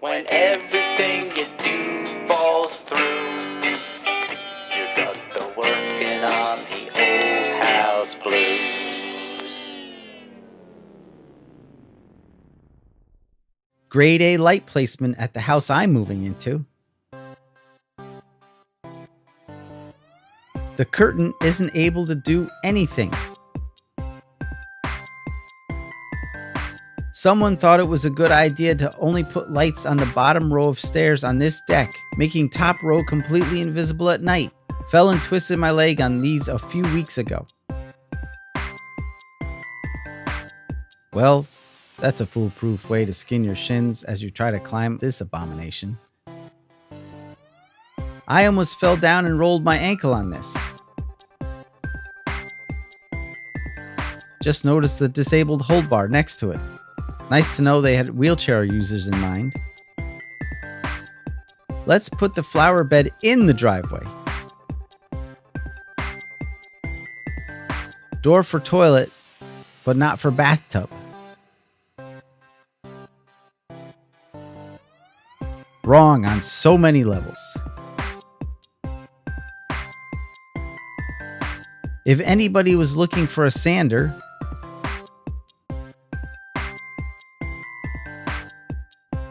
When everything you do falls through, you're done working on the old house blues. Grade A light placement at the house I'm moving into. The curtain isn't able to do anything. Someone thought it was a good idea to only put lights on the bottom row of stairs on this deck, making top row completely invisible at night. Fell and twisted my leg on these a few weeks ago. Well, that's a foolproof way to skin your shins as you try to climb this abomination. I almost fell down and rolled my ankle on this. Just noticed the disabled hold bar next to it. Nice to know they had wheelchair users in mind. Let's put the flower bed in the driveway. Door for toilet, but not for bathtub. Wrong on so many levels. If anybody was looking for a sander,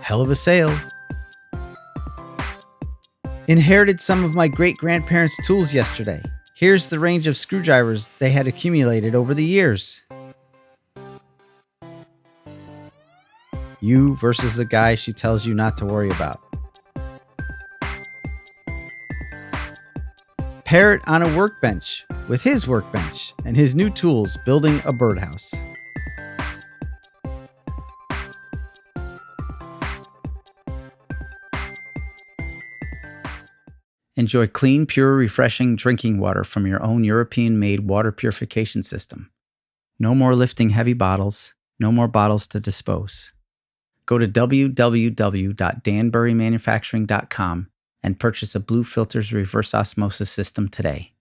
hell of a sale. Inherited some of my great-grandparents' tools yesterday. Here's the range of screwdrivers they had accumulated over the years. You versus the guy she tells you not to worry about. Parrot on a workbench with his workbench and his new tools building a birdhouse. Enjoy clean, pure, refreshing drinking water from your own European-made water purification system. No more lifting heavy bottles, no more bottles to dispose. Go to www.danburymanufacturing.com and purchase a Blue Filters reverse osmosis system today.